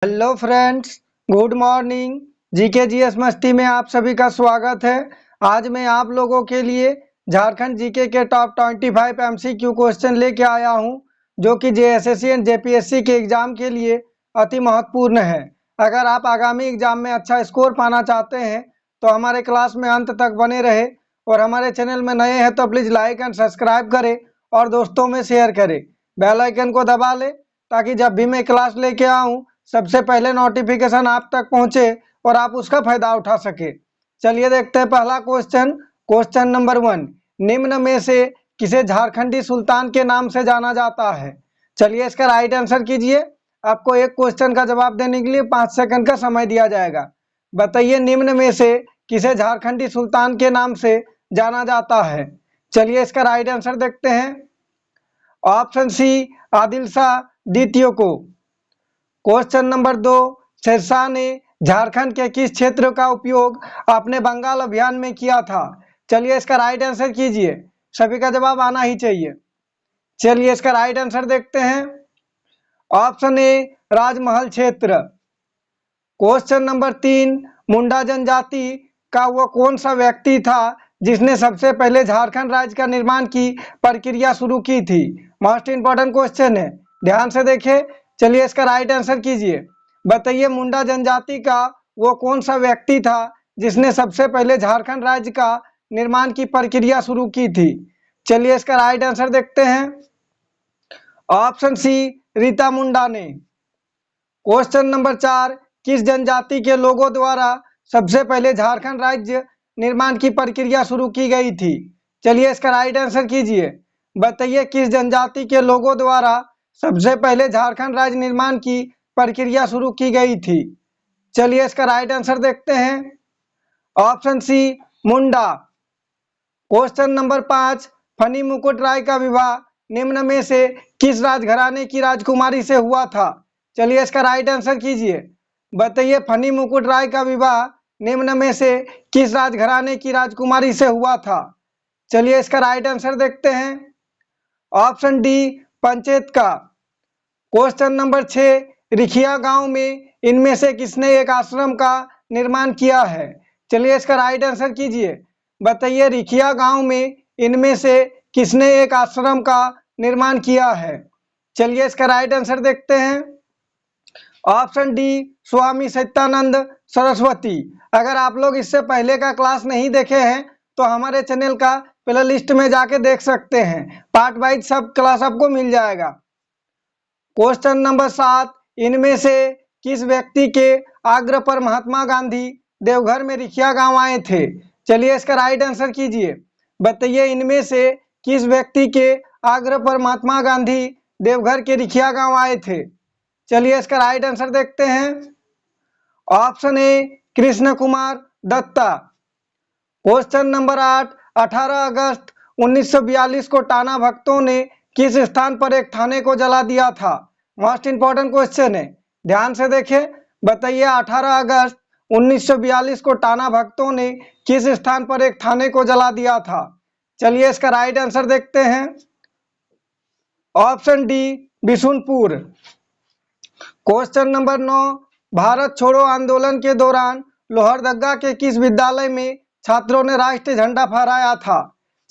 Hello friends, good morning. GK GS मस्ती में आप सभी का स्वागत है। आज मैं आप लोगों के लिए झारखंड जीके के टॉप 25 एमसीक्यू क्वेश्चन लेके आया हूं, जो कि जेएसएससी एंड जेपीएससी के एग्ज़ाम के लिए अति महत्वपूर्ण है। अगर आप आगामी एग्ज़ाम में अच्छा स्कोर पाना चाहते हैं तो हमारे क्लास में अंत तक बने रहे, और हमारे चैनल में नए हैं तो प्लीज़ लाइक एंड सब्सक्राइब करें और दोस्तों में शेयर करें। बेल आइकन को दबा लें ताकि जब भी मैं क्लास लेके आऊँ सबसे पहले नोटिफिकेशन आप तक पहुंचे और आप उसका फायदा उठा सके। चलिए देखते हैं पहला क्वेश्चन। क्वेश्चन नंबर 1, निम्न में से किसे झारखंडी सुल्तान के नाम से जाना जाता है? चलिए इसका राइट आंसर कीजिए। आपको एक क्वेश्चन का जवाब देने के लिए 5 सेकंड का समय दिया जाएगा। बताइए निम्न में से किसे झारखंडी सुल्तान के नाम से जाना जाता है? चलिए इसका राइट आंसर देखते हैं। ऑप्शन सी, आदिल शाह द्वितीय को। क्वेश्चन नंबर 2, शेरशाह ने झारखंड के किस क्षेत्र का उपयोग अपने बंगाल अभियान में किया था? चलिए इसका राइट आंसर कीजिए। सभी का जवाब आना ही चाहिए। चलिए इसका राइट आंसर देखते हैं। ऑप्शन ए, राजमहल क्षेत्र। क्वेश्चन नंबर 3, मुंडा जनजाति का वो कौन सा व्यक्ति था जिसने सबसे पहले झारखंड राज्य का निर्माण की प्रक्रिया शुरू की थी? मोस्ट इंपॉर्टेंट क्वेश्चन है, ध्यान से देखिए। चलिए इसका राइट आंसर कीजिए। बताइए मुंडा जनजाति का वो कौन सा व्यक्ति था जिसने सबसे पहले झारखंड राज्य का निर्माण की प्रक्रिया शुरू की थी? चलिए इसका राइट आंसर देखते हैं। ऑप्शन सी, रीता मुंडा ने। क्वेश्चन नंबर 4, किस जनजाति के लोगों द्वारा सबसे पहले झारखंड राज्य निर्माण की प्रक्रिया शुरू की गई थी? चलिए इसका राइट आंसर कीजिए। बताइए किस जनजाति के लोगों द्वारा सबसे पहले झारखंड राज्य निर्माण की प्रक्रिया शुरू की गई थी? चलिए इसका राइट आंसर देखते हैं। ऑप्शन सी, मुंडा। क्वेश्चन नंबर 5, फनी मुकुट राय का विवाह निम्न में से किस राजघराने की राजकुमारी से हुआ था? चलिए इसका राइट आंसर कीजिए। बताइए फनी मुकुट राय का विवाह निम्न में से किस राजघराने की राजकुमारी से हुआ था? चलिए इसका राइट आंसर देखते हैं। ऑप्शन डी, पंचेत का। क्वेश्चन नंबर 6, रिखिया गांव में इनमें से किसने एक आश्रम का निर्माण किया है? चलिए इसका राइट आंसर कीजिए। बताइए रिखिया गांव में इनमें से किसने एक आश्रम का निर्माण किया है? चलिए इसका राइट आंसर देखते हैं। ऑप्शन डी, स्वामी सत्यानंद सरस्वती। अगर आप लोग इससे पहले का क्लास नहीं देखे हैं तो हमारे चैनल का प्ले लिस्ट में जाके देख सकते हैं, पार्ट वाइज सब क्लास आपको मिल जाएगा। क्वेश्चन नंबर 7, इनमें से किस व्यक्ति के आग्रह पर महात्मा गांधी देवघर में रिखिया गांव आए थे? चलिए इसका राइट आंसर कीजिए। बताइए इनमें से किस व्यक्ति के आग्रह पर महात्मा गांधी देवघर के रिखिया गांव आए थे? चलिए इसका राइट आंसर देखते हैं। Option A, Krishna Kumar Datta. Question number 8, 18 अगस्त 1942 को टाना भक्तों ने किस स्थान पर एक थाने को जला दिया था? मोस्ट इंपॉर्टेंट क्वेश्चन है, ध्यान से देखें। बताइए 18 अगस्त 1942 को टाना भक्तों ने किस स्थान पर एक थाने को जला दिया था? चलिए इसका राइट आंसर देखते हैं। Option D, Bishunpur. Question number 9, Bharat छोड़ो आंदोलन के दौरान लोहरदगा के किस विद्यालय में छात्रों ने राष्ट्रीय झंडा फहराया था?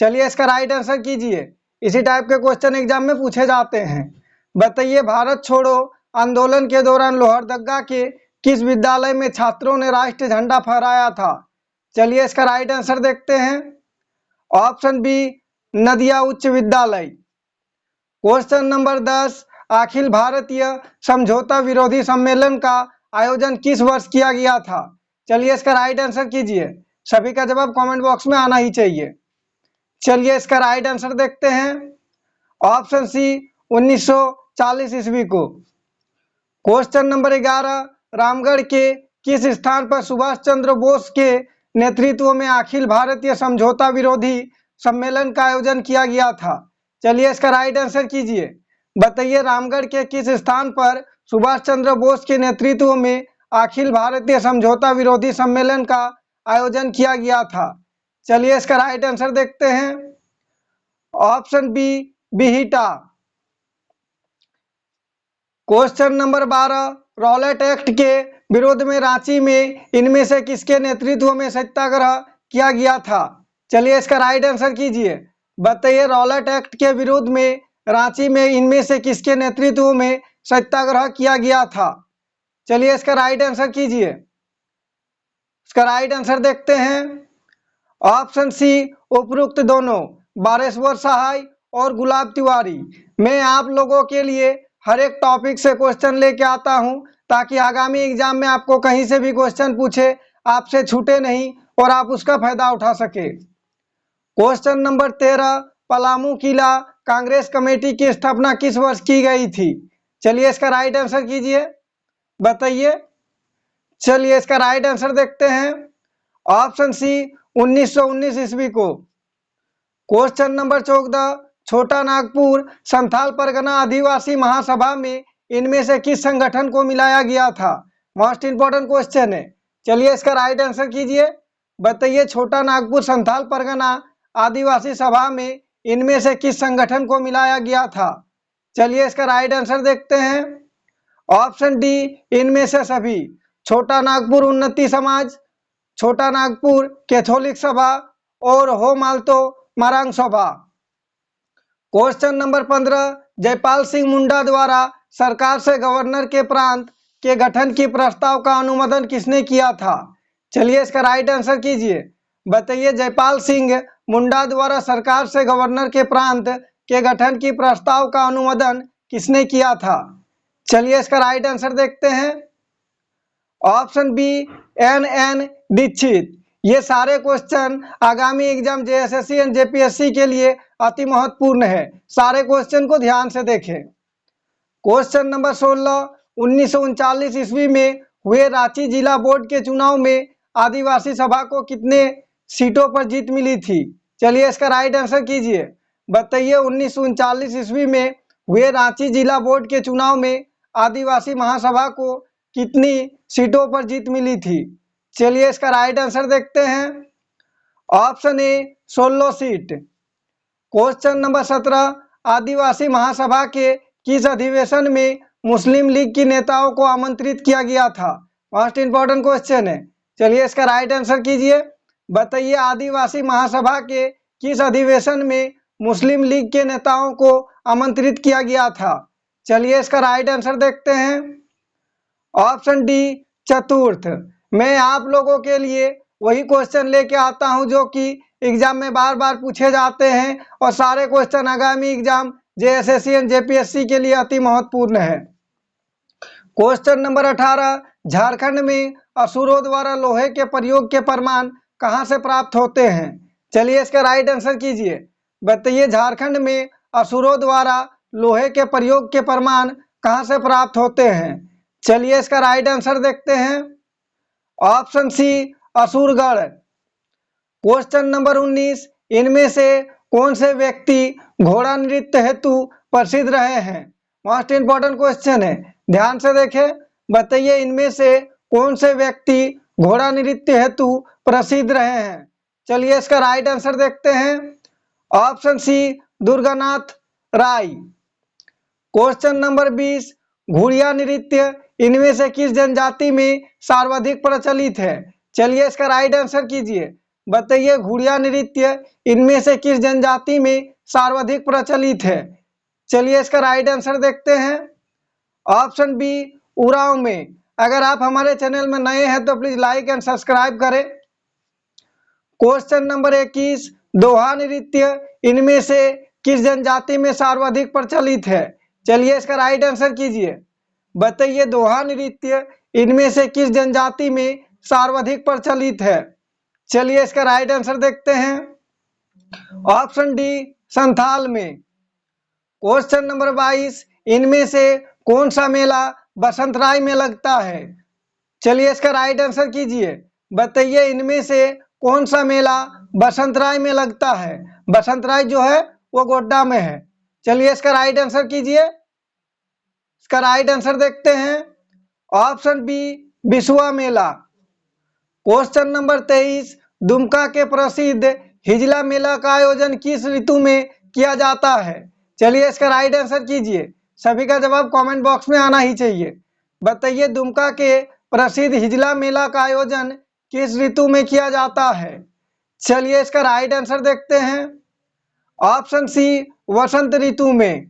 चलिए इसका राइट आंसर कीजिए। इसी टाइप के क्वेश्चन एग्जाम में पूछे जाते हैं। बताइए भारत छोड़ो आंदोलन के दौरान लोहरदगा के किस विद्यालय में छात्रों ने राष्ट्रीय झंडा फहराया था? चलिए इसका राइट आंसर देखते हैं। ऑप्शन बी, नदिया उच्च विद्यालय। क्वेश्चन नंबर 10, अखिल भारतीय समझौता विरोधी सम्मेलन का आयोजन किस वर्ष किया गया था? चलिए इसका राइट आंसर कीजिए। सभी का जवाब कमेंट बॉक्स में आना ही चाहिए। चलिए इसका राइट आंसर देखते हैं। ऑप्शन सी, 1940 ईस्वी को। क्वेश्चन नंबर 11, रामगढ़ के किस स्थान पर सुभाष चंद्र बोस के नेतृत्व में अखिल भारतीय समझौता विरोधी सम्मेलन का आयोजन किया गया था? चलिए इसका राइट आंसर कीजिए। बताइए रामगढ़ के किस स्थान पर सुभाष चंद्र बोस के नेतृत्व में अखिल भारतीय समझौता विरोधी सम्मेलन का आयोजन किया गया था? चलिए इसका राइट आंसर देखते हैं। Option B, Bihta. Question number 12, Rowlatt act के विरोध में रांची में इनमें से किसके नेतृत्व में सत्याग्रह किया गया था? चलिए इसका राइट आंसर कीजिए। बताइए रॉलेट एक्ट के विरोध में रांची में इनमें से किसके नेतृत्व में सत्याग्रह किया गया था? चलिए इसका राइट आंसर कीजिए। इसका राइट आंसर देखते हैं। ऑप्शन सी उपरोक्त दोनों, बारेश्वर सहाय और गुलाब तिवारी। मैं आप लोगों के लिए हर एक टॉपिक से क्वेश्चन लेके आता हूं ताकि आगामी एग्जाम में आपको कहीं से भी क्वेश्चन पूछे आपसे छूटे नहीं और आप उसका फायदा उठा सके। क्वेश्चन नंबर 13, पलामू किला कांग्रेस कमेटी की स्थापना किस वर्ष की गई थी? चलिए इसका राइट आंसर कीजिए, बताइए। चलिए इसका राइट आंसर देखते हैं। ऑप्शन सी 1919 ईस्वी को। क्वेश्चन नंबर 14, छोटा नागपुर संथाल परगना आदिवासी महासभा में इनमें से किस संगठन को मिलाया गया था? मोस्ट इंपॉर्टेंट क्वेश्चन है। चलिए इसका राइट आंसर कीजिए, बताइए छोटा नागपुर संथाल परगना आदिवासी सभा में इनमें से किस संगठन को मिलाया गया था? चलिए इसका राइट आंसर देखते हैं। ऑप्शन डी इनमें से सभी, छोटा नागपुर उन्नति समाज, छोटा नागपुर कैथोलिक सभा और हो माल्तो मारांग सभा। क्वेश्चन नंबर 15, जयपाल सिंह मुंडा द्वारा सरकार से गवर्नर के प्रांत के गठन की प्रस्ताव का अनुमोदन किसने किया था? चलिए इसका राइट आंसर कीजिए, बताइए जयपाल सिंह मुंडा द्वारा सरकार से गवर्नर के प्रांत के गठन की प्रस्ताव का अनुमोदन किसने किया था? चलिए इसका राइट आंसर देखते हैं। Option B N Dikshit. ये सारे क्वेश्चन आगामी एग्जाम जेएसएससी एंड जेपीएससी के लिए अति महत्वपूर्ण है। सारे क्वेश्चन को ध्यान से देखें। क्वेश्चन नंबर 16, 1939 ईस्वी में हुए रांची जिला बोर्ड के चुनाव में आदिवासी सभा को कितने सीटों पर जीत मिली थी? चलिए इसका राइट आंसर कीजिए, बताइए 1939 ईस्वी में हुए रांची जिला बोर्ड के चुनाव में आदिवासी महासभा को कितनी सीटों पर जीत मिली थी? चलिए इसका राइट आंसर देखते हैं। ऑप्शन ए 16 सीट। क्वेश्चन नंबर 17, आदिवासी महासभा के किस अधिवेशन में मुस्लिम लीग की नेताओं को आमंत्रित किया गया था? मोस्ट इंपॉर्टेंट क्वेश्चन है। चलिए इसका राइट आंसर कीजिए, बताइए आदिवासी महासभा के किस अधिवेशन में मुस्लिम लीग के नेताओं को आमंत्रित किया गया था? चलिए इसका राइट आंसर देखते हैं। ऑप्शन डी चतुर्थ। मैं आप लोगों के लिए वही क्वेश्चन लेके आता हूं जो कि एग्जाम में बार बार पूछे जाते हैं और सारे क्वेश्चन आगामी एग्जाम जेएसएससी एंड जेपीएससी के लिए अति महत्वपूर्ण है। क्वेश्चन नंबर 18, झारखंड में असुरों द्वारा लोहे के प्रयोग के प्रमाण कहां से प्राप्त होते हैं? चलिए इसका राइट आंसर कीजिए, बताइए झारखंड में असुरों द्वारा लोहे के प्रयोग के प्रमाण कहां से प्राप्त होते हैं? चलिए इसका राइट आंसर देखते हैं। Option C Asurgarh. Question number 19, इनमें से कौन से व्यक्ति घोड़ा नृत्य हेतु प्रसिद्ध रहे हैं? मोस्ट इंपॉर्टेंट क्वेश्चन है, ध्यान से देखें। बताइए इनमें से कौन से व्यक्ति घोड़ा नृत्य हेतु प्रसिद्ध रहे हैं? चलिए इसका राइट आंसर देखते हैं। ऑप्शन सी दुर्गानाथ राय। क्वेश्चन नंबर 20, घुड़िया नृत्य इनमें से किस जनजाति में सर्वाधिक प्रचलित है? चलिए इसका राइट आंसर कीजिए, बताइए घुड़िया नृत्य इनमें से किस जनजाति में सर्वाधिक प्रचलित है? चलिए इसका राइट आंसर देखते हैं। ऑप्शन बी उरांव में। अगर आप हमारे चैनल में नए हैं तो प्लीज लाइक एंड सब्सक्राइब करें। क्वेश्चन नंबर 21, दोहा नृत्य इनमें से किस जनजाति में सर्वाधिक प्रचलित है? चलिए इसका राइट आंसर कीजिए, बताइए दोहा नृत्य इनमें से किस जनजाति में सर्वाधिक प्रचलित है? चलिए इसका राइट आंसर देखते हैं। ऑप्शन डी संथाल में। क्वेश्चन नंबर 22, इनमें से कौन सा मेला बसंतराय में लगता है? चलिए इसका राइट आंसर कीजिए, बताइए इनमें से कौन सा मेला बसंतराय में लगता है? बसंतराय जो है वो गोड्डा में है। चलिए इसका राइट आंसर कीजिए। इसका राइट आंसर देखते हैं। ऑप्शन बी बिसुआ मेला। क्वेश्चन नंबर 23, दुमका के प्रसिद्ध हिजला मेला का आयोजन किस ऋतु में किया जाता है? चलिए इसका राइट आंसर कीजिए। सभी का जवाब कमेंट बॉक्स में आना ही चाहिए। बताइए दुमका के प्रसिद्ध हिजला मेला का आयोजन किस ऋतु में किया जाता है? चलिए इसका राइट आंसर देखते हैं। ऑप्शन सी वसंत ऋतु में।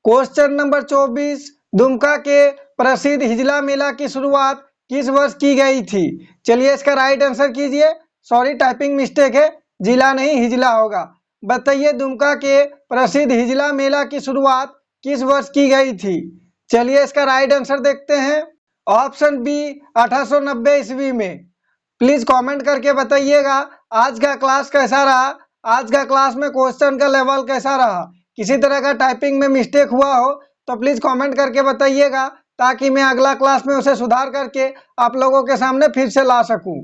क्वेश्चन नंबर 24, दुमका के प्रसिद्ध हिजला मेला की शुरुआत किस वर्ष की गई थी? चलिए इसका राइट आंसर कीजिए। सॉरी टाइपिंग मिस्टेक है, जिला नहीं हिजला होगा। बताइए दुमका के प्रसिद्ध हिजला मेला की शुरुआत किस वर्ष की गई थी? चलिए इसका राइट आंसर देखते हैं। ऑप्शन बी 1890 ईस्वी में। प्लीज कमेंट करके बताइएगा आज का क्लास कैसा रहा, आज का क्लास में क्वेश्चन का लेवल कैसा रहा। किसी तरह का टाइपिंग में मिस्टेक हुआ हो तो प्लीज कमेंट करके बताइएगा, ताकि मैं अगला क्लास में उसे सुधार करके आप लोगों के सामने फिर से ला सकूं।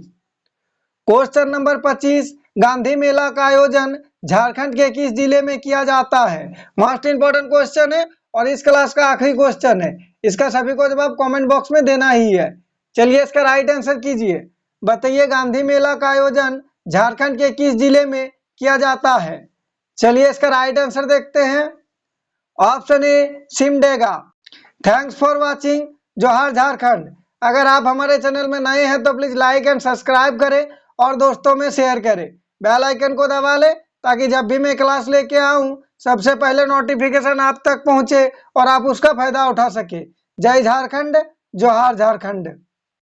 क्वेश्चन नंबर 25, गांधी मेला का आयोजन झारखंड के किस जिले में किया जाता है? मोस्ट इंपोर्टेंट क्वेश्चन है और इस क्लास का आखिरी क्वेश्चन है। इसका सभी को जवाब कमेंट बॉक्स में देना ही है। चलिए इसका राइट आंसर कीजिए। बताइए गांधी मेला का आयोजन झारखंड के किस जिले में किया जाता है? चलिए इसका राइट आंसर देखते हैं। Option A Simdega. Thanks for watching. जोहार झारखंड। अगर आप हमारे चैनल में नए हैं तो प्लीज लाइक एंड सब्सक्राइब करें और दोस्तों में शेयर करें। बेल आइकन को दबा लें ताकि जब भी मैं क्लास लेके आऊं सबसे पहले नोटिफिकेशन आप तक पहुंचे और आप उसका फायदा उठा सके। जय झारखंड, जोहार झारखंड।